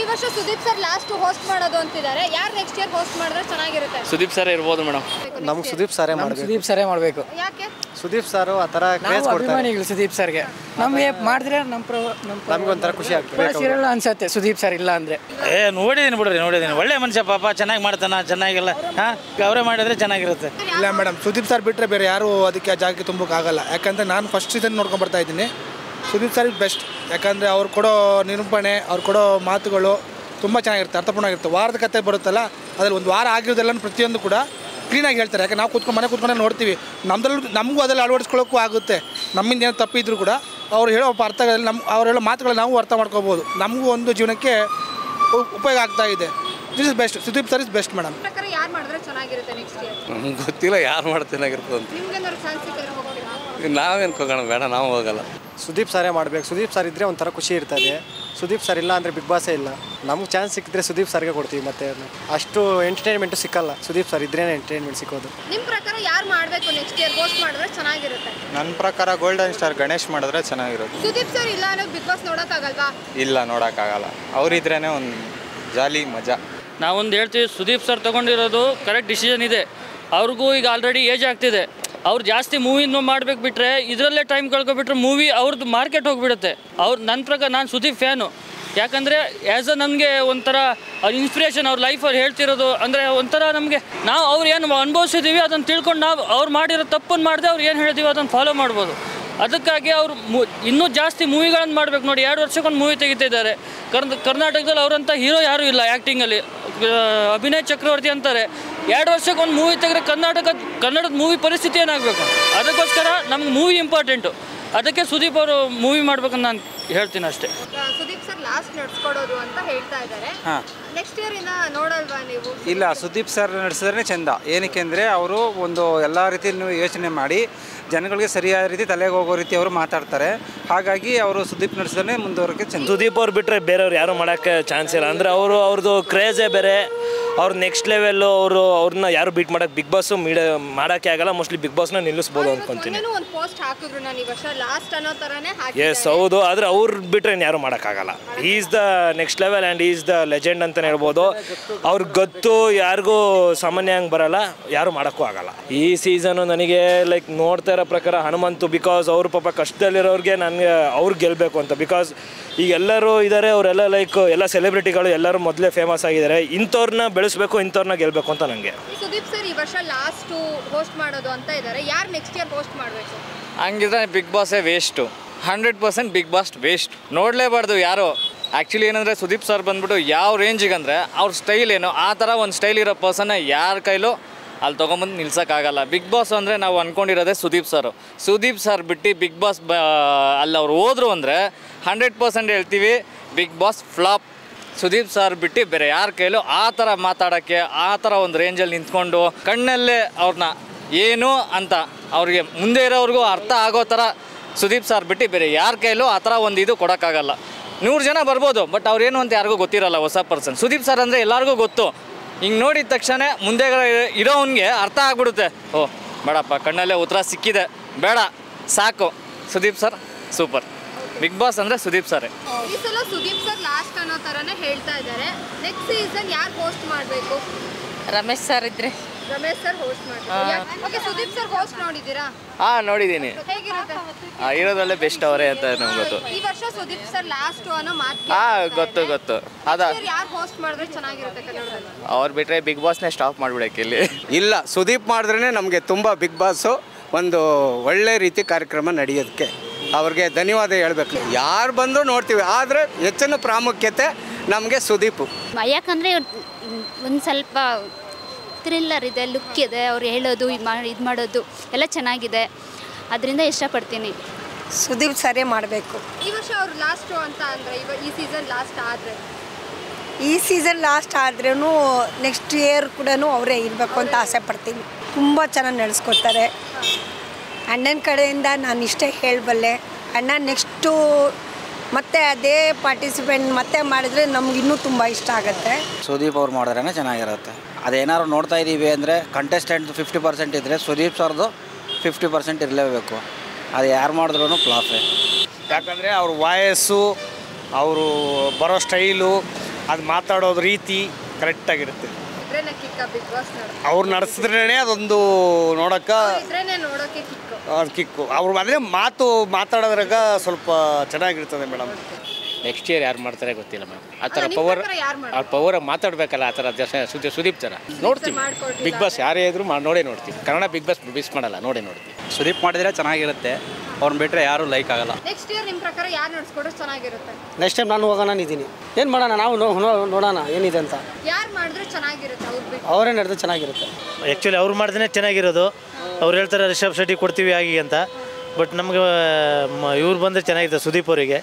ವರ್ಷ Sudeep sir last host ಮಾಡೋದು ಅಂತಿದ್ದಾರೆ. ಯಾರು ನೆಕ್ಸ್ಟ್ ಇಯರ್ ಹೋಸ್ಟ್ ಮಾಡಿದ್ರೆ ಚೆನ್ನಾಗಿರುತ್ತೆ? ಸುದೀಪ್ ಸರ್ ಇರ್ಬೋದು ಮೇಡಮ್. ನಮ್ಗೆ ಸುದೀಪ್ ಸರೇ ಮಾಡಬೇಕು. ಸುದೀಪ್ ಸರೇ ಮಾಡಬೇಕು. ಯಾಕೆ? ಸುದೀಪ್ ಸರ್ ಆ ಥರ ಕ್ರೇಜ್ ಕೊಡ್ತಾರೆ. ಅಭಿಮಾನಿಗಳು ಸುದೀಪ್ ಸರ್ಗೆ. ನಮಗೆ ಮಾಡಿದ್ರೆ ನಮ್ಗೆ ಒಂಥರ ಖುಷಿ ಆಗ್ತದೆ ಅನ್ಸುತ್ತೆ ಸುದೀಪ್ ಸರ್ ಇಲ್ಲ ಅಂದರೆ. ನೋಡಿದ್ದೀನಿ ಬಿಡ್ರಿ, ನೋಡಿದ್ದೀನಿ. ಒಳ್ಳೆ ಮನುಷ್ಯ ಪಾಪ, ಚೆನ್ನಾಗಿ ಮಾಡ್ತಾನ, ಚೆನ್ನಾಗಿಲ್ಲ. ಅವರೇ ಮಾಡಿದ್ರೆ ಚೆನ್ನಾಗಿರುತ್ತೆ. ಇಲ್ಲ ಮೇಡಮ್, ಸುದೀಪ್ ಸರ್ ಬಿಟ್ಟರೆ ಬೇರೆ ಯಾರು ಅದಕ್ಕೆ ಜಾಗಕ್ಕೆ ತುಂಬಕ್ಕಾಗಲ್ಲ. ಯಾಕಂದರೆ ನಾನು ಫಸ್ಟ್ ಸೀಸನ್ ನೋಡ್ಕೊಂಡು ಬರ್ತಾ ಇದ್ದೀನಿ. Sudeep sir is best. ಯಾಕಂದರೆ ಅವ್ರು ಕೊಡೋ ನಿರೂಪಣೆ, ಅವ್ರು ಕೊಡೋ ಮಾತುಗಳು ತುಂಬ ಚೆನ್ನಾಗಿರುತ್ತೆ, ಅರ್ಥಪೂರ್ಣವಾಗಿರುತ್ತೆ. ವಾರದ ಕತೆ ಬರುತ್ತಲ್ಲ, ಅದ್ರಲ್ಲಿ ಒಂದು ವಾರ ಆಗಿರೋದೆಲ್ಲ ಪ್ರತಿಯೊಂದು ಕೂಡ ಕ್ಲೀನಾಗಿ ಹೇಳ್ತಾರೆ. ಯಾಕೆ ನಾವು ಕೂತ್ಕೊಂಡು ನೋಡ್ತೀವಿ, ನಮಗೂ ಅದರಲ್ಲಿ ಅಳವಡಿಸ್ಕೊಳ್ಳೋಕ್ಕೂ ಆಗುತ್ತೆ. ನಮ್ಮಿಂದ ಏನು ತಪ್ಪಿದ್ರು ಕೂಡ ಅವ್ರು ಹೇಳೋ ಅರ್ಥಗಳಲ್ಲಿ ಅವ್ರು ಹೇಳೋ ಮಾತುಗಳು ನಾವು ಅರ್ಥ ಮಾಡ್ಕೋಬೋದು. ನಮಗೂ ಒಂದು ಜೀವನಕ್ಕೆ ಉಪಯೋಗ ಆಗ್ತಾ ಇದೆ. This is best. Sudeep sir is best madam. ಯಾರು ಮಾಡಿದ್ರೆ ಚೆನ್ನಾಗಿರುತ್ತೆ ನೆಕ್ಸ್ಟ್ ಇಯರ್? ನಮ್ಗೆ ಗೊತ್ತಿಲ್ಲ ಯಾರು ಮಾಡಿದ್ರೆ ಚೆನ್ನಾಗಿರ್ತದೆ ಅಂತ. ನಿಮ್ಗೇನಾದ್ರು ಚಾನ್ಸ್ ಸಿಕ್ಕಿದ್ರೆ ಹೋಗ್ತೀರಾ? ನಾವೇನು ಹೋಗೋಣ, ಬೇಡ, ನಾವು ಹೋಗಲ್ಲ. ಸುದೀಪ್ ಸರೇ ಮಾಡಬೇಕು. ಸುದೀಪ್ ಸರ್ ಇದ್ದರೆ ಒಂಥರ ಖುಷಿ ಇರ್ತದೆ. ಸುದೀಪ್ ಸರ್ ಇಲ್ಲ ಅಂದರೆ ಬಿಗ್ ಬಾಸೇ ಇಲ್ಲ. ನಮ್ಗೆ ಚಾನ್ಸ್ ಸಿಕ್ಕಿದ್ರೆ ಸುದೀಪ್ ಸರ್ಗೆ ಕೊಡ್ತೀವಿ. ಮತ್ತು ಅಷ್ಟು ಎಂಟರ್ಟೈನ್ಮೆಂಟು ಸಿಕ್ಕಲ್ಲ. ಸುದೀಪ್ ಸರ್ ಇದ್ರೇ ಎಂಟರ್ಟೈನ್ಮೆಂಟ್ ಸಿಕ್ಕೋದು. ನಿಮ್ಮ ಪ್ರಕಾರ ಯಾರು ಮಾಡಬೇಕು ನೆಕ್ಸ್ಟ್ ಇಯರ್ ಹೋಸ್ಟ್ ಮಾಡಿದ್ರೆ ಚೆನ್ನಾಗಿರುತ್ತೆ? ನನ್ನ ಪ್ರಕಾರ ಗೋಲ್ಡನ್ ಸ್ಟಾರ್ ಗಣೇಶ್ ಮಾಡಿದ್ರೆ ಚೆನ್ನಾಗಿರುತ್ತೆ. ಸುದೀಪ್ ಸರ್ ಇಲ್ಲ ಅನ್ನೋ ಬಿಗ್ ಬಾಸ್ ನೋಡೋಕ್ಕಾಗಲ್ವಾ? ಇಲ್ಲ, ನೋಡೋಕ್ಕಾಗಲ್ಲ. ಅವರಿದ್ರೇ ಒಂದು ಜಾಲಿ ಮಜಾ. ನಾವೊಂದು ಹೇಳ್ತೀವಿ, ಸುದೀಪ್ ಸರ್ ತೊಗೊಂಡಿರೋದು ಕರೆಕ್ಟ್ ಡಿಸಿಷನ್ ಇದೆ. ಅವ್ರಿಗೂ ಈಗ ಆಲ್ರೆಡಿ ಏಜ್ ಆಗ್ತಿದೆ. ಅವ್ರು ಜಾಸ್ತಿ ಮೂವಿನ ಮಾಡಬೇಕು ಬಿಟ್ಟರೆ, ಇದರಲ್ಲೇ ಟೈಮ್ ಕಳ್ಕೊಬಿಟ್ರೆ ಮೂವಿ ಅವ್ರದ್ದು ಮಾರ್ಕೆಟ್ ಹೋಗಿಬಿಡುತ್ತೆ. ನನ್ನ ಪ್ರಕಾರ ನಾನು ಸುದೀಪ್ ಫ್ಯಾನು. ಯಾಕಂದರೆ ಆ್ಯಸ್ ಅ ನನಗೆ ಒಂಥರ ಇನ್ಸ್ಪಿರೇಷನ್ ಅವ್ರ ಲೈಫಲ್ಲಿ ಹೇಳ್ತಿರೋದು. ಅಂದರೆ ಒಂಥರ ನಮಗೆ ನಾವು ಅವ್ರು ಏನು ಅನುಭವಿಸಿದ್ದೀವಿ ಅದನ್ನು ತಿಳ್ಕೊಂಡು ನಾವು ಅವ್ರು ಮಾಡಿರೋ ತಪ್ಪನ್ನು ಮಾಡದೆ ಅವ್ರು ಏನು ಹೇಳ್ತೀವಿ ಅದನ್ನು ಫಾಲೋ ಮಾಡ್ಬೋದು. ಅದಕ್ಕಾಗಿ ಅವರು ಇನ್ನೂ ಜಾಸ್ತಿ ಮೂವಿಗಳನ್ನು ಮಾಡಬೇಕು. ನೋಡಿ, 2 ವರ್ಷಕ್ಕೊಂದು ಮೂವಿ ತೆಗಿತಿದ್ದಾರೆ. ಕರ್ನಾಟಕದಲ್ಲಿ ಅವರಂಥ ಹೀರೋ ಯಾರೂ ಇಲ್ಲ ಆ್ಯಕ್ಟಿಂಗಲ್ಲಿ. ಅಭಿನಯ್ ಚಕ್ರವರ್ತಿ ಅಂತಾರೆ. 2 ವರ್ಷಕ್ಕೊಂದು ಮೂವಿ ತೆಗೆದ್ರೆ ಕನ್ನಡದ ಮೂವಿ ಪರಿಸ್ಥಿತಿ ಏನಾಗಬೇಕು? ಅದಕ್ಕೋಸ್ಕರ ನಮ್ಗೆ ಮೂವಿ ಇಂಪಾರ್ಟೆಂಟು. ಅದಕ್ಕೆ ಸುದೀಪ್ ಅವರು ಮೂವಿ ಮಾಡ್ಬೇಕಂತ ನಾನು ಹೇಳ್ತೀನಿ ಅಷ್ಟೇ. ಸುದೀಪ್ ಸರ್ ಲಾಸ್ಟ್ ನಡ್ಸ್ಕೊಡೋದು ಅಂತ ಹೇಳ್ತಾ ಇದ್ದಾರೆ. ನೆಕ್ಸ್ಟ್ ಇಯರ್ ಇಂದ ನೋಡಲ್ವಾ ನೀವು? ಇಲ್ಲ, ಸುದೀಪ್ ಸರ್ ನಡೆಸಿದ್ರೆ ಚೆಂದ. ಏನಕ್ಕೆ ಅಂದರೆ ಅವರು ಒಂದು ಎಲ್ಲ ರೀತಿಯೂ ಯೋಚನೆ ಮಾಡಿ ಜನಗಳಿಗೆ ಸರಿಯಾದ ರೀತಿ ತಲೆಗೆ ಹೋಗೋ ರೀತಿ ಅವರು ಮಾತಾಡ್ತಾರೆ. ಹಾಗಾಗಿ ಅವರು ಸುದೀಪ್ ನಡೆಸಿದ್ರೆ ಮುಂದುವರೆಗೆ ಚೆಂದ. ಸುದೀಪ್ ಅವ್ರು ಬಿಟ್ಟರೆ ಬೇರೆಯವ್ರು ಯಾರು ಮಾಡೋಕ್ಕೆ ಚಾನ್ಸ್ ಇಲ್ಲ. ಅಂದರೆ ಅವ್ರದ್ದು ಕ್ರೇಜೇ ಬೇರೆ. ಅವ್ರು ನೆಕ್ಸ್ಟ್ ಲೆವೆಲ್ಲು. ಅವ್ರನ್ನ ಯಾರು ಬೀಟ್ ಮಾಡೋಕ್ಕೆ ಬಿಗ್ ಬಾಸು ಮಾಡೋಕ್ಕೆ ಆಗಲ್ಲ. ಮೋಸ್ಟ್ಲಿ ಬಿಗ್ ಬಾಸ್ನ ನಿಲ್ಲಿಸ್ಬೋದು ಅಂದ್ಕೊತೀನಿ. ಒಂದು ಪೋಸ್ಟ್ ಹಾಕಿದ್ರು ನಾನು ಈ ವರ್ಷ ಲಾಸ್ಟ್ ಅನ್ನೋ ಥರನೇ ಹಾಕಿ. ಎಸ್, ಹೌದು. ಆದರೆ ಅವ್ರು ಬಿಟ್ಟರೆ ಯಾರು ಮಾಡೋಕ್ಕಾಗಲ್ಲ. Is the next level and is the legend ಅಂತಲೇ ಹೇಳ್ಬೋದು. ಅವ್ರಿಗೆ ಗೊತ್ತು, ಯಾರಿಗೂ ಸಾಮಾನ್ಯ ಹಂಗೆ ಬರಲ್ಲ, ಯಾರು ಮಾಡೋಕ್ಕೂ ಆಗಲ್ಲ. ಈ ಸೀಸನು ನನಗೆ ಲೈಕ್ ನೋಡ್ತಾ ಇರೋ ಪ್ರಕಾರ ಹನುಮಂತು. ಬಿಕಾಸ್ ಅವರು ಪಾಪ ಕಷ್ಟದಲ್ಲಿರೋರಿಗೆ ನನಗೆ ಅವ್ರು ಗೆಲ್ಲಬೇಕು ಅಂತ. ಬಿಕಾಸ್ ಈಗ ಎಲ್ಲರೂ ಇದ್ದಾರೆ, ಅವರೆಲ್ಲ ಲೈಕ್ ಎಲ್ಲ ಸೆಲೆಬ್ರಿಟಿಗಳು ಎಲ್ಲರೂ ಮೊದಲೇ ಫೇಮಸ್ ಆಗಿದ್ದಾರೆ. ಇಂಥವ್ರನ್ನ ಬೆಳೆಸಬೇಕು, ಇಂಥವ್ರನ್ನ ಗೆಲ್ಲಬೇಕು ಅಂತ ನನಗೆ. ಸುದೀಪ್ ಸರ್ ಈ ವರ್ಷ ಲಾಸ್ಟ್ ಹೋಸ್ಟ್ ಮಾಡೋದು ಅಂತ ಇದ್ದಾರೆ. ಯಾರು ನೆಕ್ಸ್ಟ್ ಇಯರ್ ಹೋಸ್ಟ್ ಮಾಡಬೇಕು? ಹಂಗಿದ್ರೆ ಬಿಗ್ ಬಾಸೇ ವೇಸ್ಟು. 100% Bigg Boss waste. ನೋಡಲೇಬಾರ್ದು ಯಾರು. ಆ್ಯಕ್ಚುಲಿ ಏನಂದರೆ ಸುದೀಪ್ ಸರ್ ಬಂದ್ಬಿಟ್ಟು ಯಾವ ರೇಂಜಿಗೆ ಅಂದರೆ ಅವ್ರ ಸ್ಟೈಲ್ ಏನು, ಆ ಥರ ಒಂದು ಸ್ಟೈಲ್ ಇರೋ ಪರ್ಸನ್ನ ಯಾರ ಕೈಲೂ ಅಲ್ಲಿ ತೊಗೊಂಬಂದು ನಿಲ್ಸೋಕ್ಕಾಗಲ್ಲ. ಬಿಗ್ ಬಾಸ್ ಅಂದರೆ ನಾವು ಅಂದ್ಕೊಂಡಿರೋದೇ ಸುದೀಪ್ ಸರು. ಸುದೀಪ್ ಸರ್ ಬಿಟ್ಟು ಬಿಗ್ ಬಾಸ್ ಅಲ್ಲಿ ಅವ್ರು ಹೋದ್ರು ಅಂದರೆ 100% ಹೇಳ್ತೀವಿ Bigg Boss flop. Sudeep sir ಬಿಟ್ಟು ಬೇರೆ ಯಾರ ಕೈಲೂ ಆ ಥರ ಮಾತಾಡೋಕ್ಕೆ, ಆ ಥರ ಒಂದು ರೇಂಜಲ್ಲಿ ನಿಂತ್ಕೊಂಡು ಕಣ್ಣಲ್ಲೇ ಅವ್ರನ್ನ ಏನು ಅಂತ ಅವ್ರಿಗೆ ಮುಂದೆ ಇರೋವ್ರಿಗೂ ಅರ್ಥ ಆಗೋ ಥರ ಸುದೀಪ್ ಸರ್ ಬಿಟ್ಟು ಬೇರೆ ಯಾರ ಕೈಲೂ ಆ ಥರ ಒಂದು ಇದು ಕೊಡೋಕ್ಕಾಗಲ್ಲ. 100 ಜನ ಬರ್ಬೋದು, ಬಟ್ ಅವ್ರೇನು ಅಂತ ಯಾರಿಗೂ ಗೊತ್ತಿರಲ್ಲ. ಹೊಸ ಪರ್ಸನ್ ಸುದೀಪ್ ಸರ್ ಅಂದರೆ ಎಲ್ಲರಿಗೂ ಗೊತ್ತು. ಹಿಂಗೆ ನೋಡಿದ ತಕ್ಷಣ ಮುಂದೆ ಇರೋವನಿಗೆ ಅರ್ಥ ಆಗ್ಬಿಡುತ್ತೆ. ಓ ಬೇಡಪ್ಪ, ಕಣ್ಣಲ್ಲೇ ಉತ್ತರ ಸಿಕ್ಕಿದೆ, ಬೇಡ ಸಾಕು. Sudeep sir super. Bigg Boss ಅಂದರೆ ಸುದೀಪ್ ಸರ್. ಈ ಸಲ ಸುದೀಪ್ ಸರ್ ಲಾಸ್ಟ್ ಅನ್ನೋ ಥರನೇ ಹೇಳ್ತಾ ಇದ್ದಾರೆ. ನೆಕ್ಸ್ಟ್ ಸೀಸನ್ ಯಾರು ಹೋಸ್ಟ್ ಮಾಡಬೇಕು? ರಮೇಶ್ ಸರ್ ಇದ್ರೆ. ರಮೇಶ್ ಸರ್ ಹೋಸ್ಟ್ ಮಾಡಬೇಕು. ಓಕೆ, ಸುದೀಪ್ ಸರ್ ಹೋಸ್ಟ್ ನೋಡಿದ್ದೀರಾ? ನೋಡಿದ್ದೀನಿ. ಹೇಗಿರುತ್ತೆ? ಇರೋದ್ರಲ್ಲೇ ಬೆಸ್ಟ್ ಅವರೇ ಅಂತ ನಮ್ಗೆ ಗೊತ್ತು. ಈ ವರ್ಷ ಸುದೀಪ್ ಸರ್ ಲಾಸ್ಟ್ ಅನ್ನೋ ಮಾತು ಗೊತ್ತು. ಯಾರು ಹೋಸ್ಟ್ ಮಾಡಿದ್ರೆ ಚೆನ್ನಾಗಿರುತ್ತೆ ಕನ್ನಡದಲ್ಲಿ? ಅವ್ರು ಬಿಟ್ಟರೆ ಬಿಗ್ ಬಾಸ್ನೇ ಸ್ಟಾಪ್ ಮಾಡಿಬಿಡಕ್ಕೆ ಇಲ್ಲಿ. ಇಲ್ಲ, ಸುದೀಪ್ ಮಾಡಿದ್ರೇ ನಮಗೆ ತುಂಬ ಬಿಗ್ ಬಾಸು ಒಂದು ಒಳ್ಳೆ ರೀತಿ ಕಾರ್ಯಕ್ರಮ ನಡೆಯೋದಕ್ಕೆ ಅವ್ರಿಗೆ ಧನ್ಯವಾದ ಹೇಳಬೇಕು. ಯಾರು ಬಂದರೂ ನೋಡ್ತೀವಿ, ಆದರೆ ಹೆಚ್ಚಿನ ಪ್ರಾಮುಖ್ಯತೆ ನಮಗೆ ಸುದೀಪು. ಯಾಕಂದರೆ ಒಂದು ಸ್ವಲ್ಪ ಥ್ರಿಲ್ಲರ್ ಇದೆ, ಲುಕ್ ಇದೆ, ಅವ್ರು ಹೇಳೋದು ಇದು ಮಾಡೋದು ಎಲ್ಲ ಚೆನ್ನಾಗಿದೆ. ಅದರಿಂದ ಇಷ್ಟಪಡ್ತೀನಿ. ಸುದೀಪ್ ಸರೇ ಮಾಡಬೇಕು. ಈ ವರ್ಷ ಅವ್ರು ಲಾಸ್ಟು ಅಂತ ಅಂದರೆ ಈ ಸೀಸನ್ ಲಾಸ್ಟ್ ಆದರೆ ಈ ಸೀಸನ್ ಲಾಸ್ಟ್ ಆದ್ರೂ ನೆಕ್ಸ್ಟ್ ಇಯರ್ ಕೂಡ ಅವರೇ ಇರಬೇಕು ಅಂತ ಆಸೆ ಪಡ್ತೀನಿ. ತುಂಬ ಚೆನ್ನಾಗಿ ನಡೆಸ್ಕೊಡ್ತಾರೆ. ಅಣ್ಣನ ಕಡೆಯಿಂದ ನಾನು ಇಷ್ಟೇ ಹೇಳಬಲ್ಲೆ. ಅಣ್ಣ ನೆಕ್ಸ್ಟು ಮತ್ತೆ ಅದೇ ಪಾರ್ಟಿಸಿಪೇಟ್ ಮತ್ತೆ ಮಾಡಿದ್ರೆ ನಮ್ಗೆ ಇನ್ನೂ ತುಂಬ ಇಷ್ಟ ಆಗುತ್ತೆ. ಸುದೀಪ್ ಅವ್ರು ಮಾಡಿದ್ರೇ ಚೆನ್ನಾಗಿರುತ್ತೆ. ಅದೇನಾದ್ರು ನೋಡ್ತಾ ಇದ್ದೀವಿ ಅಂದರೆ ಕಂಟೆಸ್ಟೆಂಟ್ 50% ಇದ್ದರೆ ಸುದೀಪ್ ಸರ್ದು 50% ಇರಲೇಬೇಕು. ಅದು ಯಾರು ಮಾಡಿದ್ರೂ ಫ್ಲಾಪೇ. ಯಾಕಂದರೆ ಅವ್ರ ವಾಯಸ್ಸು, ಅವರು ಬರೋ ಸ್ಟೈಲು ಅದು ಮಾತಾಡೋದು ರೀತಿ ಕರೆಕ್ಟಾಗಿರುತ್ತೆ. ಇದ್ರೇನೆ ಕಿಕ್ಕ ಬಿಗ್ ಬಾಸ್ ನೋಡೋಕೆ? ಅವ್ರು ನಡೆಸಿದ್ರೇ ಅದೊಂದು ನೋಡೋಕೆ ಇದ್ರೇನೆ ನೋಡೋಕೆ ಕಿಕ್ಕು. ಕಿಕ್ಕು. ಅವ್ರು ಅದೇ ಮಾತಾಡೋದ್ರಾಗ ಸ್ವಲ್ಪ ಚೆನ್ನಾಗಿರ್ತದೆ ಮೇಡಮ್. ನೆಕ್ಸ್ಟ್ ಇಯರ್ ಯಾರು ಮಾಡ್ತಾರೆ ಗೊತ್ತಿಲ್ಲ ಮೇಡಮ್. ಆ ಥರ ಪವರ್ ಅವ್ರ ಪವರ್ ಮಾತಾಡಬೇಕಲ್ಲ, ಆ ಥರ ಸುದೀಪ್ ಥರ ನೋಡ್ತೀವಿ. ಬಿಗ್ ಬಾಸ್ ಯಾರೇ ಇದ್ರು ನೋಡೇ ನೋಡ್ತೀವಿ. ಕನ್ನಡ ಬಿಗ್ ಬಾಸ್ ಮಿಸ್ ಮಾಡಲ್ಲ, ನೋಡೇ ನೋಡ್ತೀವಿ. ಸುದೀಪ್ ಮಾಡಿದ್ರೆ ಚೆನ್ನಾಗಿರುತ್ತೆ, ಅವ್ರನ್ನ ಬಿಟ್ಟರೆ ಯಾರು ಲೈಕ್ ಆಗಲ್ಲ. ನೆಕ್ಸ್ಟ್ ಇಯರ್ ನಿಮ್ಮ ಪ್ರಕಾರ ಯಾರು ನಡೆಸ್ಕೊಡ್ರೆ ಚೆನ್ನಾಗಿರುತ್ತೆ? ನೆಕ್ಸ್ಟ್ ಟೈಮ್ ನಾನು ಹೋಗೋಣ ಇದ್ದೀನಿ. ಏನು ಮಾಡೋಣ, ನಾವು ನೋಡೋಣ ಏನಿದೆ ಅಂತ. ಯಾರು ಮಾಡಿದ್ರೆ ಚೆನ್ನಾಗಿರುತ್ತೆ? ಅವ್ರು ಬಿಟ್ಟು ಅವರೇ ನಡೆದ್ರೆ ಚೆನ್ನಾಗಿರುತ್ತೆ. ಆ್ಯಕ್ಚುಲಿ ಅವ್ರು ಮಾಡಿದ್ರೆ ಚೆನ್ನಾಗಿರೋದು. ಅವ್ರು ಹೇಳ್ತಾರೆ ರಿಷಬ್ ಶೆಟ್ಟಿ ಕೊಡ್ತೀವಿ ಆಗಿ ಅಂತ, ಬಟ್ ನಮಗೆ ಇವ್ರು ಬಂದರೆ ಚೆನ್ನಾಗಿರುತ್ತೆ ಸುದೀಪ್ ಅವರಿಗೆ.